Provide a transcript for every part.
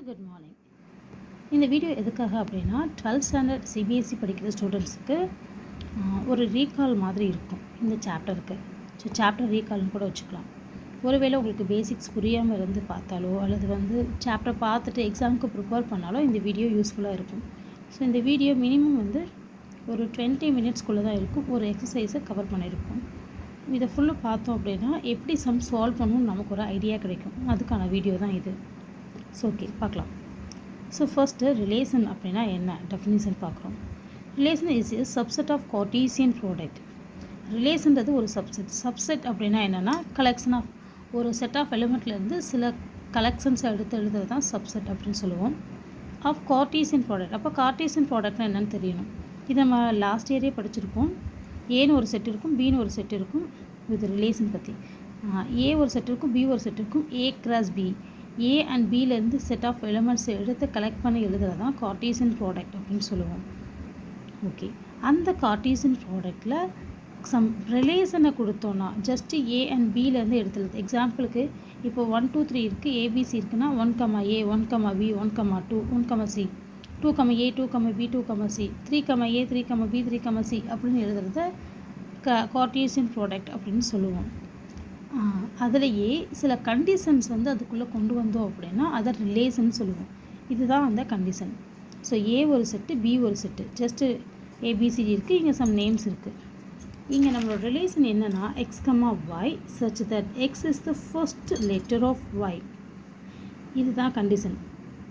Good morning. இந்த video எதுக்காக அப்படின்னா 12th ஸ்டாண்டர்ட் சிபிஎஸ்சி படிக்கிற ஸ்டூடெண்ட்ஸுக்கு ஒரு ரீகால் மாதிரி இருக்கும் இந்த சாப்டருக்கு. ஸோ சாப்டர் ரீகால்னு கூட வச்சுக்கலாம். ஒருவேளை உங்களுக்கு பேசிக்ஸ் புரியாமல் இருந்து பார்த்தாலோ அல்லது சாப்டர் பார்த்துட்டு எக்ஸாமுக்கு ப்ரிப்பேர் பண்ணாலோ இந்த வீடியோ யூஸ்ஃபுல்லாக இருக்கும். ஸோ இந்த வீடியோ மினிமம் ஒரு 20 மினிட்ஸ்க்குள்ளே தான் இருக்கும். ஒரு எக்ஸசைஸை கவர் பண்ணியிருக்கோம். இதை ஃபுல்லாக பார்த்தோம் அப்படின்னா எப்படி சம் சால்வ் பண்ணணும்னு நமக்கு ஒரு ஐடியா கிடைக்கும். அதுக்கான வீடியோ தான் இது. ஸோ ஓகே, பார்க்கலாம். ஸோ ஃபர்ஸ்ட்டு ரிலேஷன் அப்படின்னா என்ன டெஃபினிஷன் பார்க்குறோம். Relation is a subset of Cartesian product. ரிலேஷன்றது ஒரு சப்செட் அப்படின்னா என்னென்னா கலெக்ஷன் ஆஃப் ஒரு செட் ஆஃப் எலிமெண்ட்லேருந்து சில கலெக்ஷன்ஸை எடுத்து எழுதுறது தான் சப்செட் அப்படின்னு சொல்லுவோம். Of Cartesian product. அப்போ கார்ட்டீசியன் ப்ராடக்ட்னா என்னென்னு தெரியணும். இது நம்ம லாஸ்ட் இயரே படிச்சிருப்போம். ஏன்னு ஒரு செட் இருக்கும், பின்னு ஒரு செட் இருக்கும். இது ரிலேஷன் பற்றி ஏ ஒரு செட் இருக்கும், பி ஒரு செட் இருக்கும். A cross B, A and பியிலேருந்து செட் ஆஃப் எலிமெண்ட்ஸை எடுத்து கலெக்ட் பண்ணி எழுதுறது தான் கார்ட்டீசியன் ப்ராடக்ட் அப்படின்னு சொல்லுவோம். ஓகே, அந்த கார்ட்டீசியன் ப்ராடக்டில் சம் ரிலேஷனை கொடுத்தோன்னா ஜஸ்ட்டு ஏ அண்ட் பியிலேருந்து எடுத்துருது. எக்ஸாம்பிளுக்கு இப்போ 1 2 3 இருக்குது, ஏபிசி இருக்குன்னா 1, A 1, B 1, 2 1, C 2, A 2, B 2, C 3, A 3, B 3, C அப்படின்னு எழுதுறத கார்ட்டீசியன் ப்ராடக்ட் அப்படின்னு சொல்லுவோம். அதிலேயே சில கண்டிஷன்ஸ் அதுக்குள்ளே கொண்டு வந்தோம் அப்படின்னா அதை ரிலேஷன் சொல்லுவோம். இதுதான் அந்த கண்டிஷன். ஸோ ஏ ஒரு செட்டு, பி ஒரு செட்டு, ஜஸ்ட்டு ஏபிசிடி இருக்குது. இங்கே சம் நேம்ஸ் இருக்குது. இங்கே நம்மளோட ரிலேஷன் என்னென்னா X comma Y such that X is the first letter of Y. இதுதான் கண்டிஷன்.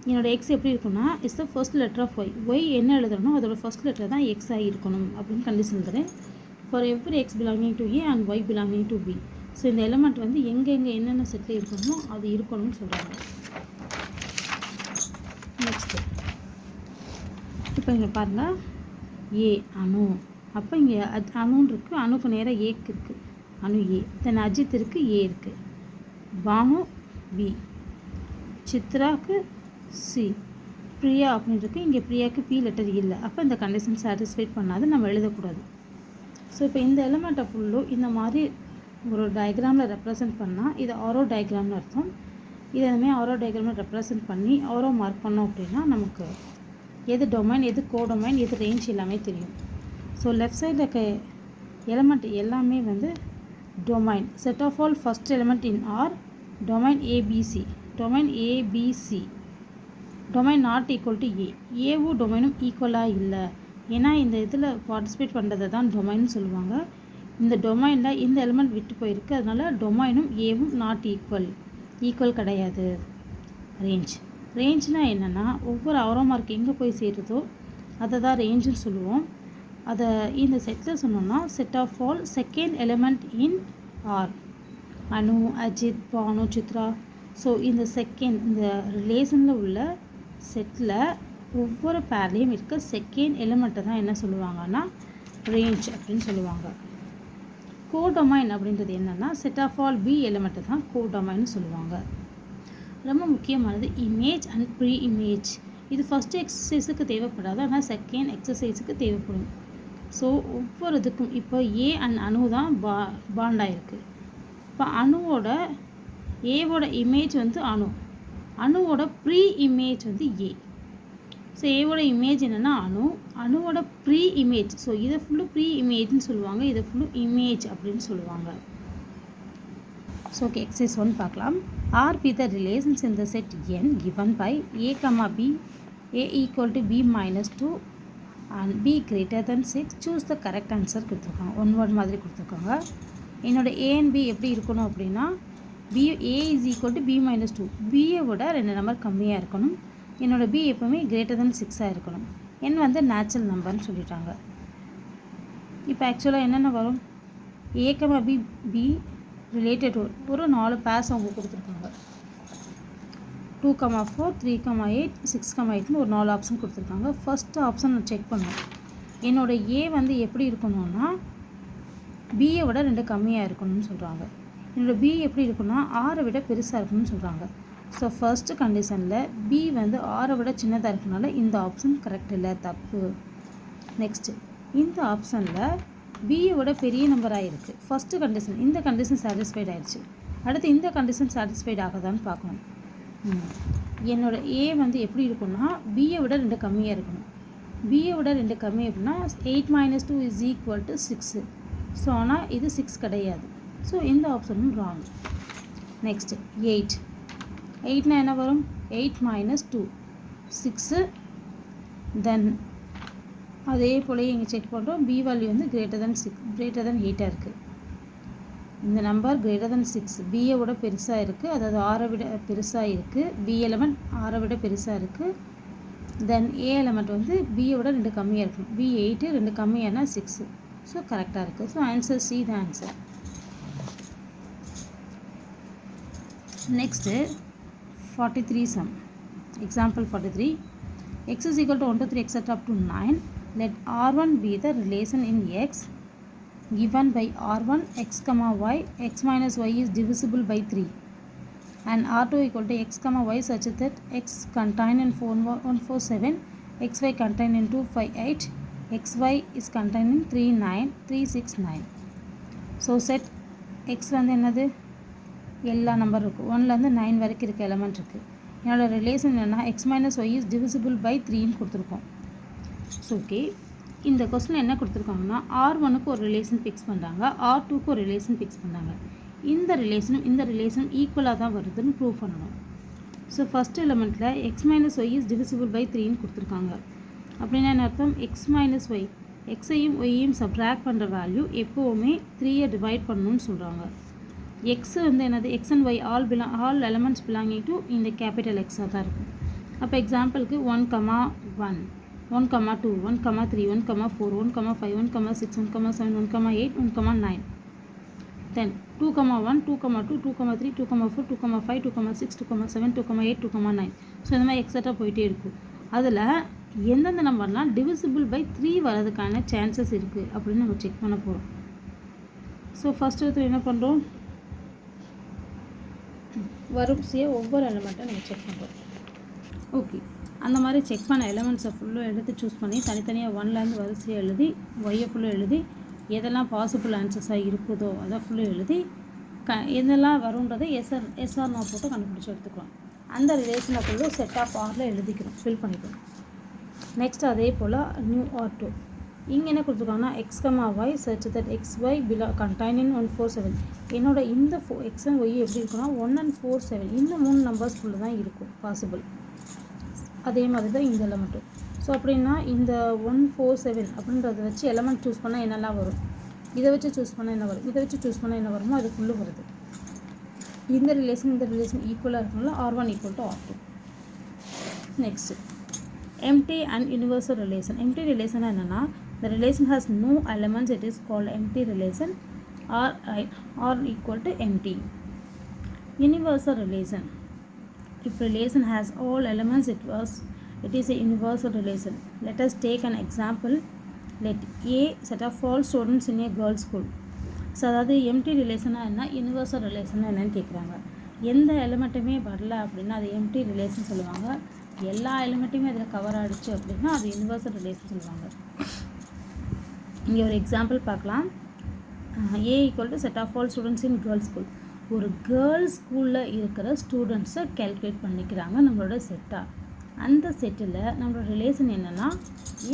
என்னோடய எக்ஸ் எப்படி இருக்குன்னா is the first letter of Y. Y என்ன எழுதணும் அதோட ஃபர்ஸ்ட் லெட்டர் தான் எக்ஸ் ஆகி இருக்கணும் அப்படின்னு கண்டிஷன் தரேன். For every X belonging to A and Y belonging to B. So இந்த எலிமெண்ட் எங்கே என்னென்ன செட்டில் இருக்கணுமோ அது இருக்கணும்னு சொல்கிறாங்க. நெக்ஸ்ட்டு இப்போ இங்கே பாருங்கள், ஏ அணு. அப்போ இங்கே அணுன்னு இருக்குது, அணுக்கு நேராக ஏக்கு இருக்குது, அணு ஏ. தென் அஜித் இருக்குது, ஏ இருக்குது. பானு பி, சித்ராவுக்கு சி, பிரியா அப்படின்னு இருக்குது. இங்கே பிரியாவுக்கு பி லெட்டர் இல்லை. அப்போ இந்த கண்டிஷன் சாட்டிஸ்ஃபைட் பண்ணாது, நம்ம எழுதக்கூடாது. ஸோ இப்போ இந்த எலிமெண்ட்டை ஃபுல்லும் இந்த மாதிரி ஒரு டயக்ராமில் ரெப்ரசன்ட் பண்ணால் இது ஆரோ டயக்ராம்னு அர்த்தம். இதே ஆரோ டயக்ராமில் ரெப்ரசன்ட் பண்ணி ஆரோ மார்க் பண்ணோம் அப்படின்னா நமக்கு எது டொமைன், எது கோடொமைன், எது ரேஞ்ச் எல்லாமே தெரியும். ஸோ லெஃப்ட் சைடில் இருக்க எலிமெண்ட் எல்லாமே domain. Set of all first element in R domain ABC. Domain ABC domain not equal to A. ஏவும் டொமைனும் ஈக்குவலாக இல்லை. ஏன்னா இந்த இதில் பார்ட்டிசிபேட் பண்ணுறதை தான் டொமைன்னு சொல்லுவாங்க. இந்த டொமைனில் இந்த எலிமெண்ட் விட்டு போயிருக்கு, அதனால் டொமைனும் ஏவும் நாட் ஈக்குவல் கிடையாது. ரேஞ்ச்னால் என்னென்னா ஒவ்வொரு ஆரோ மார்க் எங்கே போய் சேருதோ அதை தான் ரேஞ்சுன்னு சொல்லுவோம். அதை இந்த செட்டில் சொன்னோம்னா set of all second element in R. Anu, Ajith, Banu, Chitra. So இந்த ரிலேஷனில் உள்ள செட்டில் ஒவ்வொரு பேர்லேயும் இருக்க செகண்ட் எலிமெண்ட்டை தான் என்ன சொல்லுவாங்கன்னா ரேஞ்ச் அப்படின்னு சொல்லுவாங்க. கோடொமைன் அப்படின்றது என்னென்னா set of all B element தான் கோடொமைன்னு சொல்லுவாங்க. ரொம்ப முக்கியமானது இமேஜ் அண்ட் ப்ரீ இமேஜ். இது ஃபஸ்ட்டு எக்ஸசைஸுக்கு தேவைப்படாது, ஆனால் செகண்ட் எக்ஸசைஸுக்கு தேவைப்படும். ஸோ ஒவ்வொரு இதுக்கும் இப்போ ஏ அண்ட் அணு தான் பாண்டாயிருக்கு. இப்போ அணுவோட ஏவோட இமேஜ் அணுவோட ப்ரீ இமேஜ் ஏ. ஸோ ஏவோட இமேஜ் என்னென்னா அணுவோட ப்ரீ இமேஜ். ஸோ இதை ஃபுல்லும் ப்ரீ இமேஜ்னு சொல்லுவாங்க, இதை ஃபுல்லும் இமேஜ் அப்படின்னு சொல்லுவாங்க. ஸோ ஓகே, எக்ஸசைஸ் 1 பார்க்கலாம். R be the relations in the set N given by a, b, a equal to b minus 2 and b greater than 6. choose the correct answer கொடுத்துருக்காங்க. 1 word மாதிரி கொடுத்துருக்காங்க. என்னோட a and b எப்படி இருக்கணும் அப்படின்னா a is equal to b minus 2. b-யை விட 2 number கம்மியாக இருக்கணும். என்னோட b எப்போவுமே கிரேட்டர் தென் 6 இருக்கணும். n நேச்சுரல் நம்பர்னு சொல்லிட்டாங்க. இப்போ ஆக்சுவலாக என்னென்ன வரும், a, b ரிலேட்டட் ஒரு 4 பேர்ஸ் அவங்க கொடுத்துருக்காங்க. 2, 4, 3, 8, 6, 8ன்னு ஒரு 4 ஆப்ஷன் கொடுத்துருக்காங்க. ஃபஸ்ட்டு ஆப்ஷன் நான் செக் பண்ணுவேன். என்னோட a எப்படி இருக்கணும்னா b-யை விட 2 கம்மியாக இருக்கணும்னு சொல்கிறாங்க. என்னோட b எப்படி இருக்குன்னா 6 விட பெருசாக இருக்கணும்னு சொல்கிறாங்க. ஸோ ஃபர்ஸ்ட்டு கண்டிஷனில் பி 6 விட சின்னதாக இருக்கனால இந்த ஆப்ஷன் கரெக்ட் இல்லை, தப்பு. நெக்ஸ்ட்டு இந்த ஆப்ஷனில் பியை விட பெரிய நம்பராக இருக்குது. ஃபஸ்ட்டு கண்டிஷன், இந்த கண்டிஷன் சாட்டிஸ்ஃபைட் ஆகிடுச்சு. அடுத்து இந்த கண்டிஷன் சாட்டிஸ்ஃபைட் ஆகுதான்னு பார்க்கணும். என்னோட A வந்து எப்படி இருக்குன்னா Bயை விட 2 கம்மியாக இருக்கணும். Bயை விட 2 கம்மி அப்படின்னா 8 minus 2 is equal to 6. So ஆனால் இது 6 கிடையாது. ஸோ இந்த ஆப்ஷனும் ராங். நெக்ஸ்ட் 8. 8னா என்ன வரும்? 8 minus 2 6. தென் அதே போல் இங்கே செக் பண்ணுறோம். B வேல்யூ வந்து greater than 8 இருக்குது. இந்த நம்பர் greater than 6 Bயை விட பெருசாக இருக்குது, அதாவது 6 விட பெருசாக இருக்குது. B எலமெண்ட் 6 விட பெருசாக இருக்குது. தென் A எலமெண்ட் வந்து Bயை விட 2 கம்மியாக இருக்கும். B 8, 2 கம்மியானா 6. ஸோ கரெக்டாக இருக்குது. ஸோ ஆன்சர் C தான் ஆன்சர். Next 43 sum. Example 43. X is equal to 1 to 3 etc. up to 9. Let R1 be the relation in X given by R1 x comma y. X minus y is divisible by 3 and R2 equal to x comma y such that x contained in 147, xy contained in 258, xy is contained in 39369. So set x வந்து என்னது? எல்லா number இருக்குது. 1லேருந்து 9 வரைக்கும் இருக்க element இருக்குது. என்னோட relation என்னென்னா x minus y is divisible by 3ன்னு கொடுத்துருக்கோம். ஸோ ஓகே, இந்த கொஸ்டின் என்ன கொடுத்துருக்காங்கன்னா R1க்கு ஒரு ரிலேஷன் ஃபிக்ஸ் பண்ணுறாங்க, R2க்கு ஒரு ரிலேஷன் ஃபிக்ஸ் பண்ணுறாங்க. இந்த ரிலேஷனும் ஈக்குவலாக தான் வருதுன்னு ப்ரூவ் பண்ணணும். ஸோ ஃபஸ்ட் எலிமெண்ட்டில் x minus y is divisible by 3ன்னு கொடுத்துருக்காங்க. அப்படின்னா என்ன அர்த்தம்? x minus y, எக்ஸையும் ஒய்யையும் சப்ராக்ட் பண்ணுற வேல்யூ எப்போவுமே 3யை டிவைட் பண்ணணும்னு சொல்கிறாங்க. x வந்து என்னது? x and y all elements belonging to இந்த கேபிட்டல் எக்ஸாக தான் இருக்கும். அப்போ எக்ஸாம்பிளுக்கு 1,1, 1,2, 1,3, 1,4, 1,5, 1,6, 1,7, 1,8, 1,9. Then 2,1, 2,2, 2,3, 2,4, 2,5, 2,6, 2,7, 2,8, 2,9. ஸோ இந்த மாதிரி எக்ஸட்ரா போயிட்டே இருக்கும். அதில் எந்தெந்த நம்பர்லாம் டிவிசிபிள் பை 3 வரதுக்கான சான்சஸ் இருக்குது அப்படின்னு நம்ம செக் பண்ண போகிறோம். ஸோ ஃபஸ்ட் எடுத்து என்ன பண்ணுறோம்? வரிசையாக ஒவ்வொரு எலிமெண்ட்டை நம்ம செக் பண்ணுறோம். ஓகே, அந்த மாதிரி செக் பண்ண எலிமெண்ட்ஸை ஃபுல்லும் எடுத்து சூஸ் பண்ணி தனித்தனியாக 1லேருந்து வரிசையாக எழுதி ஒய்யை ஃபுல்லும் எழுதி எதெல்லாம் பாசிபிள் ஆன்சர்ஸாக இருக்குதோ அதை ஃபுல்லும் எழுதி எதெல்லாம் வரும்ன்றதை எஸ்ஆர் நோ போட்டு கண்டுபிடிச்சி எடுத்துக்கலாம். அந்த ரிலேஷனை ஃபுல்லும் செட் ஆஃப் ஆரில் எழுதிக்கிறோம், ஃபில் பண்ணிக்கிறோம். நெக்ஸ்ட் அதே போல் நியூ R2. இங்கே என்ன கொடுத்துருக்காங்கன்னா x comma Y such that x y contain in 147. என்னோட இந்த எக்ஸ் அண்ட் ஒய் எப்படி இருக்குன்னா 1 and 4, 7 இந்த 3 நம்பர்ஸ்குள்ளே தான் இருக்கும் பாசிபிள். அதே மாதிரி தான் இந்த எலமெண்ட்டும். ஸோ அப்படின்னா இந்த 147 அப்படின்றத வச்சு எலமெண்ட் சூஸ் பண்ணால் என்னெல்லாம் வரும்? இதை வச்சு சூஸ் பண்ணால் என்ன வரும்? இதை வச்சு சூஸ் பண்ணால் என்ன வருமோ அதுக்குள்ளே வருது. இந்த ரிலேஷன் ஈக்குவலாக இருக்கனால R1 equal to R2. Next empty and universal relation. empty relation என்னென்னா the relation has no elements, it is called empty relation or equal to empty. Universal relation, if relation has all elements it is a universal relation. Let us take an example. Let A set of all students in a girls school. So அதாவது empty ரிலேஷனாக என்ன, universal ரிலேஷனாக என்னென்னு கேட்குறாங்க. எந்த எலிமெண்ட்டுமே வரல அப்படின்னா அது empty relation சொல்லுவாங்க. எல்லா எலிமெண்ட்டுமே அதில் கவர் ஆகிடுச்சு அப்படின்னா அது யூனிவர்சல் ரிலேஷன் சொல்லுவாங்க. இங்கே ஒரு எக்ஸாம்பிள் பார்க்கலாம். A equal to set of all students in girls school. ஒரு கேர்ள்ஸ் ஸ்கூலில் இருக்கிற ஸ்டூடெண்ட்ஸை கேல்குலேட் பண்ணிக்கிறாங்க நம்மளோட செட்டாக. அந்த செட்டில் நம்மளோட ரிலேஷன் என்னென்னா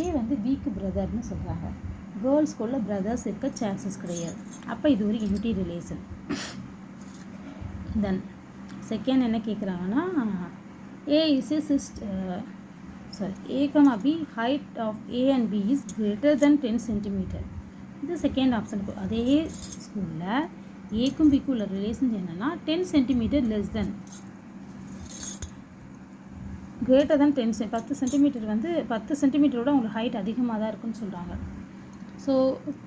A வந்து Bக்கு பிரதர்னு சொல்கிறாங்க. கேர்ள்ஸ் ஸ்கூலில் பிரதர்ஸ் இருக்க சான்சஸ் கிடையாது. அப்போ இது ஒரு எம்டி ரிலேஷன். தென் செகண்ட் என்ன கேட்குறாங்கன்னா A is a A, B height of A and B is greater than 10 cm. இது செகண்ட் ஆப்ஷனுக்கு. அதே ஸ்கூலில் ஏக்கும் பிக்கும் உள்ள ரிலேஷன் என்னென்னா 10 cm less than greater than 10 centimetre வந்து 10 சென்டிமீட்டரோட உங்களுக்கு ஹைட் அதிகமாக தான் இருக்குன்னு சொல்கிறாங்க. ஸோ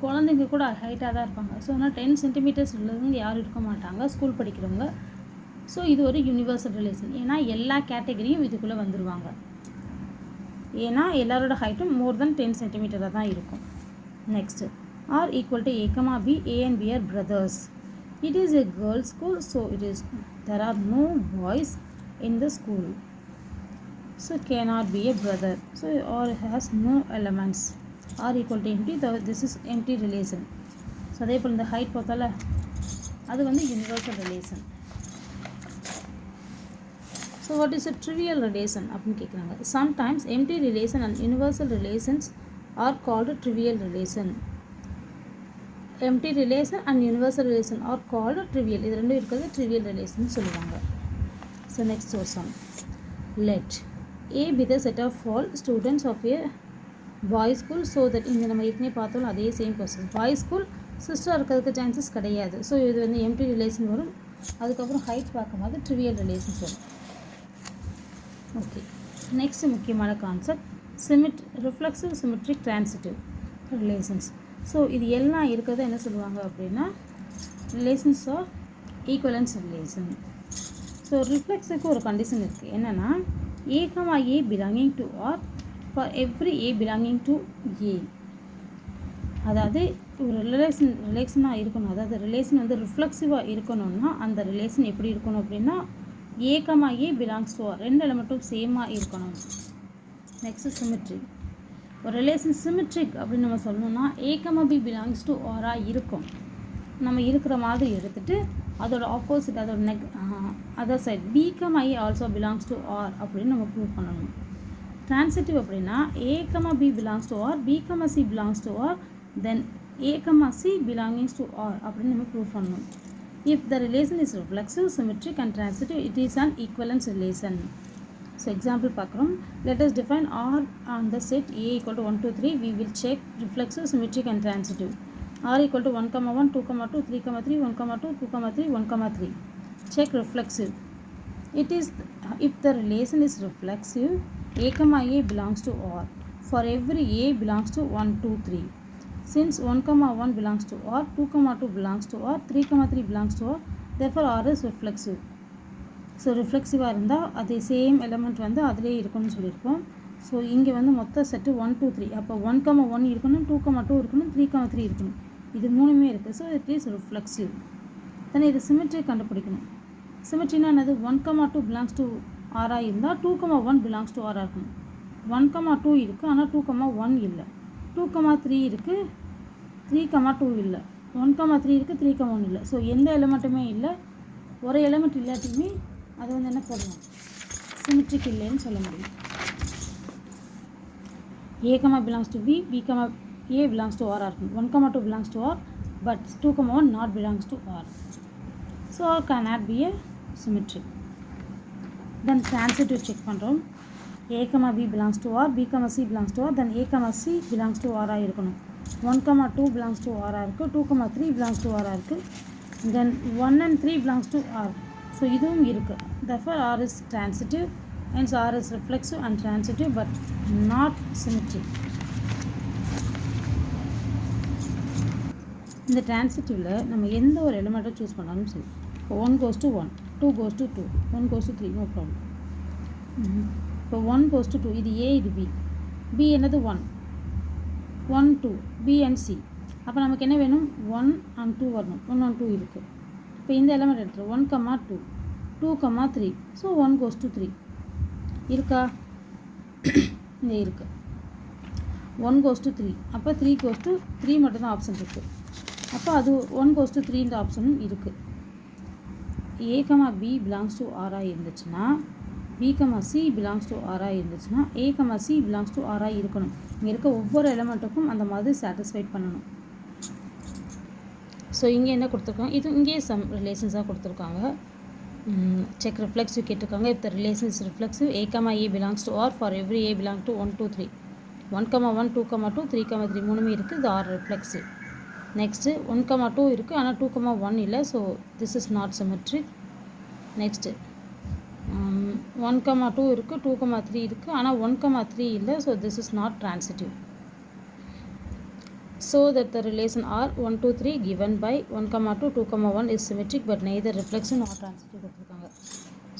குழந்தைங்க கூட ஹைட்டாக தான் இருப்பாங்க. ஸோ ஆனால் 10 சென்டிமீட்டர்ஸ் உள்ளவங்க யாரும் இருக்க மாட்டாங்க ஸ்கூல் படிக்கிறவங்க. ஸோ இது ஒரு யூனிவர்சல் ரிலேஷன். ஏன்னா எல்லா கேட்டகரியும் இதுக்குள்ளே வந்துடுவாங்க. ஏன்னா எல்லாரோட ஹைட்டும் மோர் தென் 10 சென்டிமீட்டராக தான் இருக்கும். Next R equal to A, B, A and B are brothers. It is a girls' school, so there are no boys in the school. So cannot be a brother. So or has no elements. R equal to empty. This is empty relation. So அதே போல் இந்த height பார்த்தால அது வந்து universal relation. So what is a trivial relation அப்படின்னு கேட்குறாங்க. Sometimes empty relation and universal relations are called trivial relation. Empty relation and universal relation are called trivial. இது ரெண்டும் இருக்கிறது trivial relation சொல்லுவாங்க. So next question. Let A be the set of all students of a boys school so that இங்கே நம்ம ஏற்கனவே பார்த்தோம் அதே same question. Boys school sister இருக்கிறதுக்கு சான்சஸ் கிடையாது. ஸோ இது வந்து எம்டி ரிலேஷன் வரும். அதுக்கப்புறம் ஹைட் பார்க்கும்போது ட்ரிவியல் ரிலேஷன்ஸ் வரும். ஓகே, நெக்ஸ்ட் முக்கியமான concept reflexive symmetric transitive relations. So இது எல்லாம் இருக்கிறத என்ன சொல்லுவாங்க அப்படின்னா relations of equivalence relation. So ரிஃப்ளெக்ஸுக்கு ஒரு கண்டிஷன் இருக்குது. என்னென்னா A, A belonging to R for every A belonging to A. அதாவது ஒரு ரிலேஷனாக இருக்கணும். அதாவது ரிலேஷன் வந்து ரிஃப்ளெக்சிவாக இருக்கணும்னா அந்த ரிலேஷன் எப்படி இருக்கணும் அப்படின்னா A, A belongs to R, ரெண்டு எலிமெண்ட்டும் சேமாக இருக்கணும். Next symmetry. ஒரு ரிலேஷன் சிமெட்ரிக் அப்படின்னு நம்ம சொல்லணும்னா A, B belongs to R இருக்கும். நம்ம இருக்கிற மாதிரி எடுத்துகிட்டு அதோட ஆப்போசிட் அதோட other side B, I also belongs to R அப்படின்னு நம்ம ப்ரூவ் பண்ணணும். ட்ரான்சிட்டிவ் அப்படின்னா A, B belongs to R, B, C belongs to R, then A, C belongings to R அப்படின்னு நம்ம ப்ரூவ் பண்ணணும். If the relation is reflexive symmetric and transitive it is an equivalence relation. So example பார்க்குறோம். Let us define R on the set A = 1 to 3. we will check reflexive, symmetric and transitive. R = 1, 1, 2, 2, 3, 3, 1, 2, 2, 3, 1, 3. Check reflexive. It is if the relation is reflexive, A, A belongs to R. For every A belongs to 1, 2, 3. Since 1, 1 belongs to R, 2, 2 belongs to R, 3, 3 belongs to R, therefore R is reflexive. So ரிஃப்ளெக்சிவாக இருந்தால் அதே same element வந்து அதிலே இருக்கணும்னு சொல்லியிருக்கோம். So இங்கே வந்து மொத்த செட்டு 1, 2, 3. அப்போ 1, 1 இருக்கணும், 2, 2 இருக்கணும், 3, 3 இருக்கணும். இது மூணுமே இருக்குது. So it is reflexive. Then இது சிமெட்ரி கண்டுபிடிக்கணும். சிமெட்ரினா என்னது? 1, 2 பிலாங்ஸ் டு ஆராக இருந்தால் 2, 1 பிலாங்ஸ் டு ஆராக இருக்கணும். 1, 2 இருக்குது, ஆனால் 2, 1 இல்லை. 2, 3 இருக்குது, 3, 2 இல்லை. 1, 3 இருக்குது, 3, 1 இல்லை. ஸோ எந்த எலிமெண்ட்டுமே இல்லை. ஒரு எலிமெண்ட் இல்லாட்டியுமே அது வந்து என்ன பண்ணலாம்? சிமெட்ரிக் இல்லைன்னு சொல்ல முடியும். A, belongs to B, B, A belongs to R இருக்கும். 1, 2 belongs to R, but 2, 1 not belongs to R. So R cannot be a symmetric. Then transitive check பண்ணுறோம். A, B belongs to R, B, C belongs to R, then A, C belongs to R இருக்கணும். 1, 2 belongs to R இருக்குது, 2, 3 belongs to R இருக்குது, then 1 and 3 belongs to R. So இதுவும் இருக்குது. Therefore R is transitive, hence R is reflexive and transitive but not symmetric. இந்த டிரான்சிட்டிவில் நம்ம எந்த ஒரு எலிமெண்ட்டை choose பண்ணாலும் சரி. இப்போ 1 goes to 1, 2 goes to 2, 1 goes to 3, no problem. இப்போ 1 goes to 2, இது A, இது B. B என்னது 1, 1, 2, B and C. அப்போ நமக்கு என்ன வேணும்? 1 and 2 வரணும். 1 and 2 இருக்குது. இப்போ இந்த எலிமெண்ட் எடுத்துரும். 1, 2, 2, 3. ஸோ 1 goes to 3 இருக்கா? இங்கே இருக்குது. 1 goes to 3. அப்போ 3 goes to 3 மட்டும்தான் ஆப்ஷன் இருக்குது. அப்போ அது 1 goes to 3 இந்த ஆப்ஷனும் இருக்குது. A, B belongs to R இருந்துச்சுன்னா, B, C belongs to R இருந்துச்சுன்னா, A, C belongs to R இருக்கணும். இங்கே இருக்க ஒவ்வொரு எலிமெண்ட்டுக்கும் அந்த மாதிரி சாட்டிஸ்ஃபைட் பண்ணணும். ஸோ இங்கே என்ன கொடுத்துருக்காங்க? இது இங்கே சம் ரிலேஷன்ஸாக கொடுத்துருக்காங்க. செக் ரிஃப்ளெக்சிவ் கேட்டிருக்காங்க. If the relation is reflexive A, A belongs to R for every A belong to 1, 2, 3. 1, 1, 2, 2, 3, 3 மூணுமே இருக்குது. இது ஆர் ரிஃப்ளெக்சிவ். நெக்ஸ்ட்டு 1, 2 இருக்குது, ஆனால் 2, 1 இல்லை. So this is not symmetric. Next 1, 2 இருக்குது, 2, 3 இருக்குது, ஆனால் 1, 3 இல்லை. So this is not transitive. So that the relation R 1, 2, 3 given by 1, 2, 2, 1 is symmetric but neither reflexive nor transitive கொடுத்துருக்காங்க.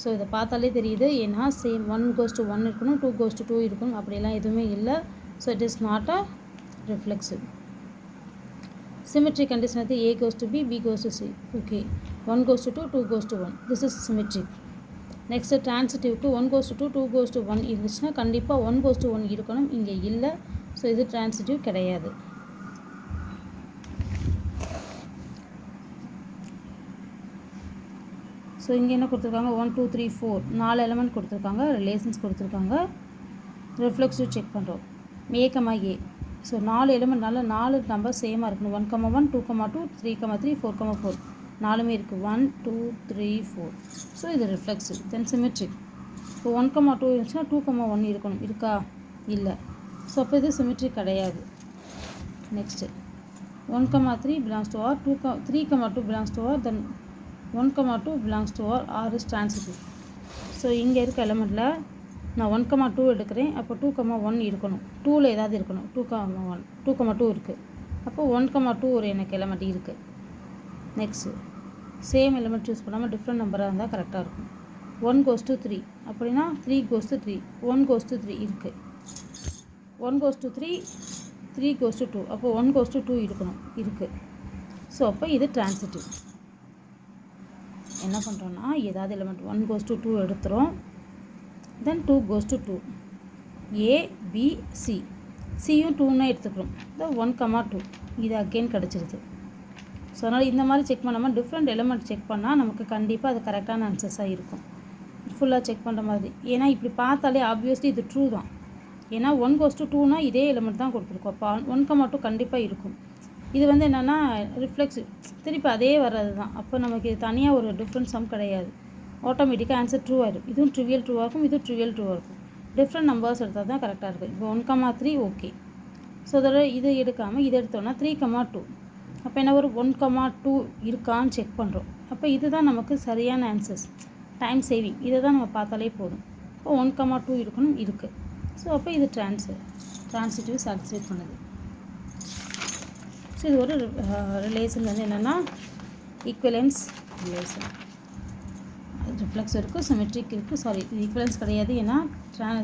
ஸோ இதை பார்த்தாலே தெரியுது. ஏன்னா சேம் 1 goes to 1 இருக்கணும், 2 goes to 2 இருக்கணும், அப்படிலாம் எதுவுமே இல்லை. So it is not a reflexive. Symmetric condition வந்து A goes to B, B goes to C. Okay, 1 goes to 2, 2 goes to 1. This is symmetric. Next டிரான்சிட்டிவ்க்கு 1 goes to 2, 2 goes to 1 இருந்துச்சுன்னா கண்டிப்பாக 1 goes to 1 இருக்கணும். இங்கே இல்லை. So இது transitive கிடையாது. So இங்கே என்ன கொடுத்துருக்காங்க 1 2 3 4 4 எலமெண்ட் கொடுத்துருக்காங்க, ரிலேஷன்ஸ் கொடுத்துருக்காங்க. ரிஃப்ளெக்ஸிவ் செக் பண்ணுறோம் ஏ. ஸோ 4 எலிமெண்ட்னால 4 நம்பர் சேமாக இருக்கணும். 1,1 2,2 3,3 4,4 4மே இருக்குது. 1 2 3 4. ஸோ இது ரிஃப்ளெக்ஸிவ். தென் சிமெட்ரிக். இப்போ 1,2 இருந்துச்சுன்னா 2,1 இருக்கணும். இருக்கா? இல்லை. ஸோ அப்போ இது சிமெட்ரிக் கிடையாது. Next 1,3 belongs to R, 3,2 belongs to R, then 1,2 belongs to R. R is transitive. So இங்கே இருக்க எலமெண்ட்டில் நான் 1,2 எடுக்கிறேன். அப்போ 2,1 இருக்கணும். 2ல் ஏதாவது இருக்கணும். 2,1 2,2 இருக்குது. அப்போ 1,2 ஒரு எனக்கு எலமெண்ட் இருக்குது. நெக்ஸ்ட்டு சேம் எலமெண்ட் சூஸ் பண்ணாமல் டிஃப்ரெண்ட் நம்பராக இருந்தால் கரெக்டாக இருக்கும். 1 goes to 3 அப்படின்னா 3 goes to 3, 1 goes to 3 இருக்குது. 1 goes to 3, 3 goes to 2, அப்போ 1 goes to 2 இருக்கணும். இருக்குது. ஸோ அப்போ இது ட்ரான்சிட்டிவ். என்ன பண்ணுறோன்னா ஏதாவது எலமெண்ட் 1 goes to 2 எடுத்துகிறோம். Then 2 goes to 2. A, B, C. சியும் 2ன்னு எடுத்துக்கிறோம். இந்த 1,2 இது அகெயின் கிடச்சிருது. ஸோ அதனால் இந்த மாதிரி செக் பண்ணாமல் டிஃப்ரெண்ட் எலிமெண்ட் செக் பண்ணால் நமக்கு கண்டிப்பாக அது கரெக்டான ஆன்சர்ஸாக இருக்கும். ஃபுல்லாக செக் பண்ணுற மாதிரி. ஏன்னா இப்படி பார்த்தாலே ஆப்வியஸ்லி இது ட்ரூ தான். ஏன்னா 1 goes to 2னா இதே எலிமெண்ட் தான் கொடுத்துருக்கோம். அப்போ 1,2 கண்டிப்பாக இருக்கும். இது வந்து என்னென்னா ரிஃப்ளெக்ஸிவ், திருப்பி அதே வர்றது தான். அப்போ நமக்கு இது தனியாக ஒரு டிஃப்ரெண்ட் சம் கிடையாது. ஆட்டோமேட்டிக்காக ஆன்சர் ட்ரூ ஆகிடும். இதுவும் ட்ரிவியல் இருக்கும், இதுவும் ட்ரிவியல் ட்ரூவாக இருக்கும். டிஃப்ரெண்ட் நம்பர்ஸ் எடுத்தால் தான் கரெக்டாக இருக்குது. இப்போ 1,3 ஓகே. ஸோ அதோட இது எடுக்காமல் இது எடுத்தோம்னா 3,2. அப்போ என்ன ஒரு 1,2 இருக்கான்னு செக் பண்ணுறோம். அப்போ இதுதான் நமக்கு சரியான ஆன்சர்ஸ். டைம் சேவிங் இதை தான் நம்ம பார்த்தாலே போதும். இப்போ 1,2 இருக்கணும், இருக்குது. ஸோ அப்போ இது ட்ரான்சிட்டிவ் சாட்டிஸ்ஃபை பண்ணுது. ஸோ இது ஒரு ரிலேஷன் வந்து என்னென்னா ஈக்குவலன்ஸ் ரிலேஷன். ரிஃப்ளெக்ஸ் இருக்குது, சிமெட்ரிக் இருக்குது. சாரி, இது ஈக்குவலன்ஸ் கிடையாது, ஏன்னா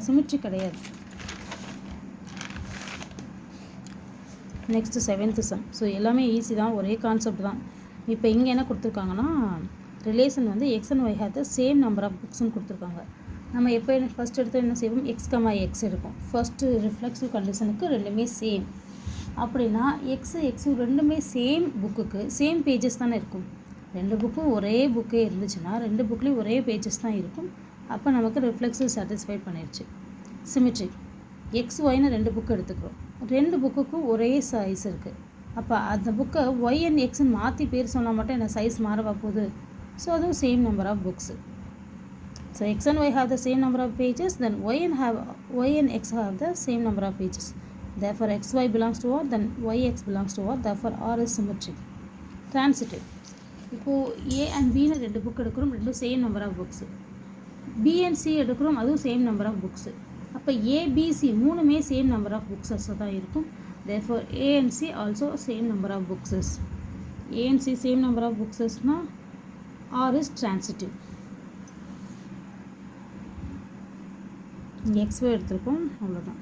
சிமெட்ரிக் கிடையாது. நெக்ஸ்ட்டு 7th சம். ஸோ எல்லாமே ஈஸி தான், ஒரே கான்செப்ட் தான். இப்போ இங்கே என்ன கொடுத்துருக்காங்கன்னா ரிலேஷன் வந்து x and y have the same number of புக்ஸ்ன்னு கொடுத்துருக்காங்க. நம்ம எப்போ ஃபஸ்ட் எடுத்து என்ன செய்வோம், எக்ஸ் எடுப்போம். ஃபஸ்ட்டு ரிஃப்ளெக்ஸிவ் கண்டிஷனுக்கு ரெண்டுமே சேம். அப்படின்னா எக்ஸு ரெண்டுமே சேம் புக்குக்கு சேம் பேஜஸ் தானே இருக்கும். 2 புக்கும் ஒரே புக்கே இருந்துச்சுன்னா 2 புக்லேயும் ஒரே பேஜஸ் தான் இருக்கும். அப்போ நமக்கு ரிஃப்ளெக்ஸிவ் சாட்டிஸ்ஃபை பண்ணிடுச்சு. சிமெட்ரிக் எக்ஸ் ஒய்னு 2 புக்கு எடுத்துக்கிறோம். 2 புக்குக்கும் ஒரே சைஸ் இருக்குது. அப்போ அந்த புக்கை ஒய் அண்ட் எக்ஸ்ன்னு மாற்றி பேர் சொன்னால் மட்டும் என்ன சைஸ் மாறவா போகுது. ஸோ அதுவும் same number of books. So X and Y have the same number of pages, then Y and X have the same number of pages. Therefore xy belongs to R, then yx belongs to R. Therefore R is symmetric. Transitive. இப்போது A and Bன்னு 2 book எடுக்கிறோம், ரெண்டும் same number of books. B and C எடுக்கிறோம், அதுவும் same number of books. அப்போ ABC 3மே same number of புக்ஸஸாக தான் இருக்கும். Therefore A and C also same number of boxes. A and C same number of boxesனா R is transitive. XY எடுத்துருக்கோம், அவ்வளோதான்.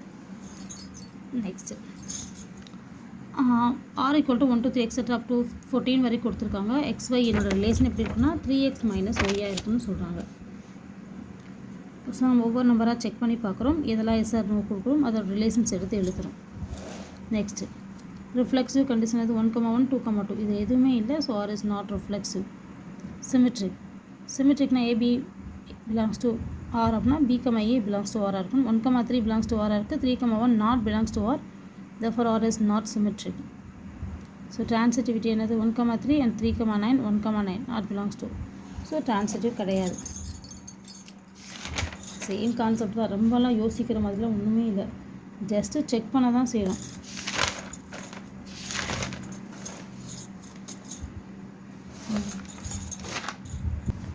Next R equal to 1 to 3 etc. up to 14 வரை கொடுத்துருக்காங்க. XY என்னோட relation எப்படி இருக்குன்னா 3x minus y இருக்குன்னு சொல்கிறாங்க. So நம்ம ஒவ்வொரு நம்பராக செக் பண்ணி பார்க்குறோம். இதெல்லாம் எஸ்ஆர் நோ கொடுக்குறோம், அதோட ரிலேஷன்ஸ் எடுத்து எழுதுகிறோம். நெக்ஸ்ட்டு ரிஃப்ளெக்ஸிவ் கண்டிஷன் அது 1,1 2,2 இது எதுவுமே இல்லை. So R is not reflexive. சிமெட்ரிக்னா AB belongs to R அப்படின்னா B, A belongs to R இருக்கும். 1,3 belongs to R இருக்குது. 3,1 not belongs to R. Therefore R is not symmetric. So transitivity என்னது 1,3 and 3,9 1,9 not belongs to. So transitive கிடையாது. Same concept தான், ரொம்பலாம் யோசிக்கிற மாதிரிலாம் ஒன்றுமே இல்லை. ஜஸ்ட்டு செக் பண்ண தான் செய்யணும்.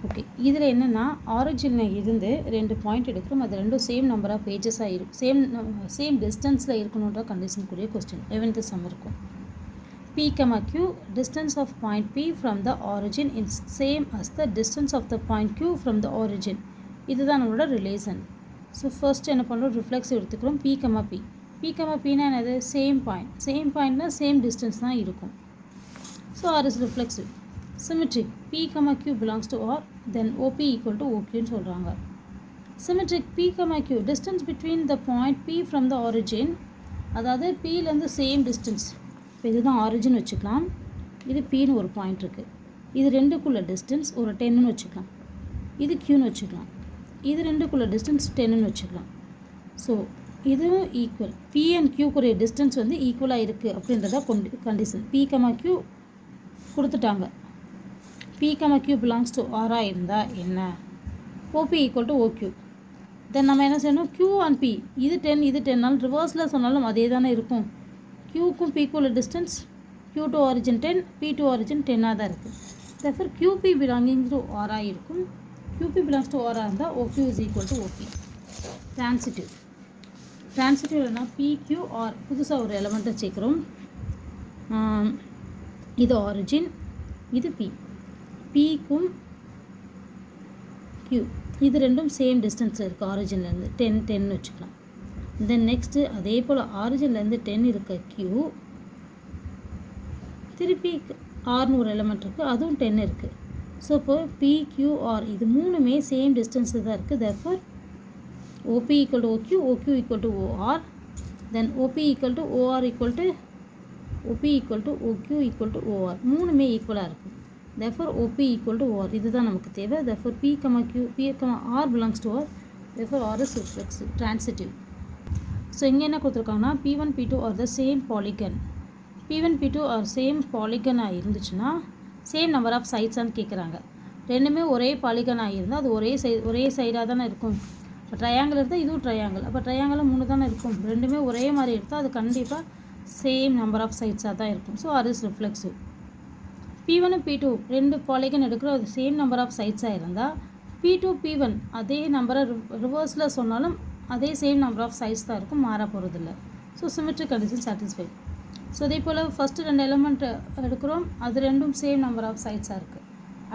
ஓகே, இதில் என்னென்னா ஆரிஜினில் இருந்து 2 பாயிண்ட் எடுக்கிறோம், அது ரெண்டும் சேம் நம்பர் ஆஃப் பேஜஸாக இருக்கும், சேம் டிஸ்டன்ஸில் இருக்கணுன்ற கண்டிஷனுக்குரிய கொஸ்டின் 11th சம் இருக்கும். P, Q distance of point P from the origin is same as the distance of the point Q from the origin. இதுதான் நம்மளோட ரிலேஷன். ஸோ ஃபர்ஸ்ட் என்ன பண்ணுறோம், reflexive எடுத்துக்கிறோம். P, Pனா என்னது, சேம் பாயிண்ட்னா சேம் டிஸ்டன்ஸ் தான் இருக்கும். So R is reflexive. Symmetric P, Q belongs to R, then OP equal to OQன்னு சொல்கிறாங்க. Symmetric P, Q distance between the point P from the origin, அதாவது Pலேருந்து same distance. இப்போ இதுதான் origin வச்சுக்கலாம், இது Pன்னு ஒரு point இருக்குது, இது ரெண்டுக்குள்ள டிஸ்டன்ஸ் ஒரு 10ன்னு வச்சுக்கலாம். இது க்யூன்னு வச்சுக்கலாம். இது ரெண்டுக்குள்ள டிஸ்டன்ஸ் 10ன்னு வச்சுக்கலாம். ஸோ இதுவும் ஈக்குவல். பி அண்ட் க்யூக்குரிய டிஸ்டன்ஸ் வந்து ஈக்குவலாக இருக்குது அப்படின்றத கண்டிஷன். பி கமா க்யூ கொடுத்துட்டாங்க. P comma Q belongs to ஆராக இருந்தால் என்ன? OP equal to OQ. Then நம்ம என்ன செய்யணும்? க்யூ அண்ட் பி இது 10 இது 10 ரிவர்ஸில் சொன்னாலும் அதே தானே இருக்கும். க்யூக்கும் பிக்கும் உள்ள distance Q to origin 10, P to origin 10ஆக தான் இருக்குது. therefore QP belonging to R இருக்கும். QP belongs to R இருந்தால் OQ is equal to OP. Transitive. Transitive PQR புதுசாக ஒரு எலமெண்ட்டை சேர்க்குறோம். இது ஆரிஜின், இது P. Pக்கும் Q இது ரெண்டும் சேம் டிஸ்டன்ஸில் இருக்குது. ஆரிஜின்லேருந்து 10 வச்சுக்கலாம். தென் நெக்ஸ்ட்டு அதே போல் ஆரிஜின்லேருந்து 10 இருக்க Q திருப்பி ஆர்னு ஒரு எலமெண்ட் இருக்குது, அதுவும் 10 இருக்குது. ஸோ இப்போ PQR இது மூணுமே சேம் டிஸ்டன்ஸில் தான் இருக்குது. therefore OP equal to OQ, OQ equal to OR, then OP equal to OR equal to OP equal to OQ equal to OR. மூணுமே ஈக்குவலாக இருக்கும். therefore OP equal to OR இதுதான் நமக்கு தேவை. therefore P, Q, P, R belongs to R. therefore R is reflexive, transitive. So இங்கே என்ன கொடுத்துருக்காங்கன்னா P1, P2 are the same polygon. P1, P2 are same polygon-ஆக இருந்துச்சுன்னா சேம் நம்பர் ஆஃப் சைட்ஸான்னு கேட்குறாங்க. ரெண்டுமே ஒரே பாலிகனாக இருந்தால் அது ஒரே சைடாக தானே இருக்கும். இப்போ ட்ரையாங்கிள் எடுத்தால் இதுவும் ட்ரையாங்கிள், அப்போ ட்ரையாங்கிளும் 3 தானே இருக்கும். ரெண்டுமே ஒரே மாதிரி எடுத்தால் அது கண்டிப்பாக சேம் நம்பர் ஆஃப் சைட்ஸாக தான் இருக்கும். So R is reflexive. P1 P2 ரெண்டு பாலிகன் எடுக்கிறோம், அது சேம் நம்பர் ஆஃப் சைட்ஸாக இருந்தால் P2 P1 அதே நம்பரை ரிவர்ஸில் சொன்னாலும் அதே சேம் நம்பர் ஆஃப் சைட்ஸ் தான் இருக்கும், மாற போகிறதில்ல. So symmetric condition satisfied. So இதே போல் ஃபஸ்ட்டு 2 எலமெண்ட் எடுக்கிறோம், அது ரெண்டும் சேம் நம்பர் ஆஃப் சைட்ஸாக இருக்குது.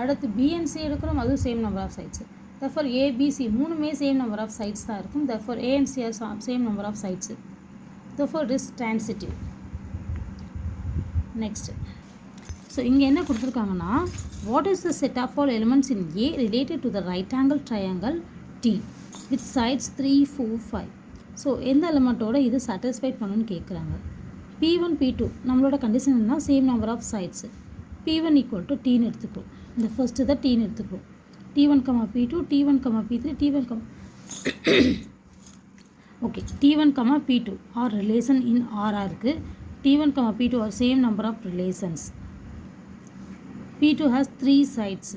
அடுத்து BNC எடுக்கிறோம், அதுவும் same number of sides. therefore ABC மூணுமே சேம் நம்பர் ஆஃப் சைட்ஸ் தான் இருக்கும். therefore A and C are same number of sides. therefore it is transitive. Next so இங்கே என்ன கொடுத்துருக்காங்கன்னா what is the set of all elements in A related to the right angle triangle T with sides 3, 4, 5. So எந்த எலிமெண்ட்டோட இது satisfied பண்ணணும்னு கேட்குறாங்க. P1, P2 நம்மளோட condition என்ன? Same number of sides. P1 equal to Tன்னு எடுத்துக்கிறோம். இந்த ஃபஸ்ட்டு தான் Tன்னு எடுத்துக்கிறோம். T1, P2, T1, P3, T1, okay T1, P2 are relation in ஆராக இருக்குது. T1, P2 are same number of relations. P2 has 3 sides.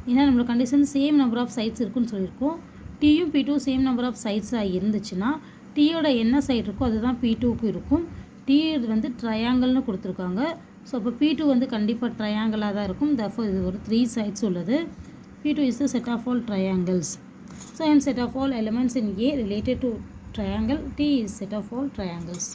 ஏன்னா நம்மளோட condition same number of sides இருக்குன்னு சொல்லியிருக்கோம். Tயும் P2 சேம் நம்பர் ஆஃப் சைட்ஸாக இருந்துச்சுன்னா Tயோட என்ன சைடு இருக்கோ அதுதான் P2க்கு இருக்கும். T வந்து ட்ரையாங்கிள்னு கொடுத்துருக்காங்க. ஸோ அப்போ P2 வந்து கண்டிப்பாக ட்ரையாங்கிளாக தான் இருக்கும். therefore இது ஒரு 3 சைட்ஸ் உள்ளது. P2 is the set of all triangles. So in set of all elements in A related to triangle, T is set of all triangles.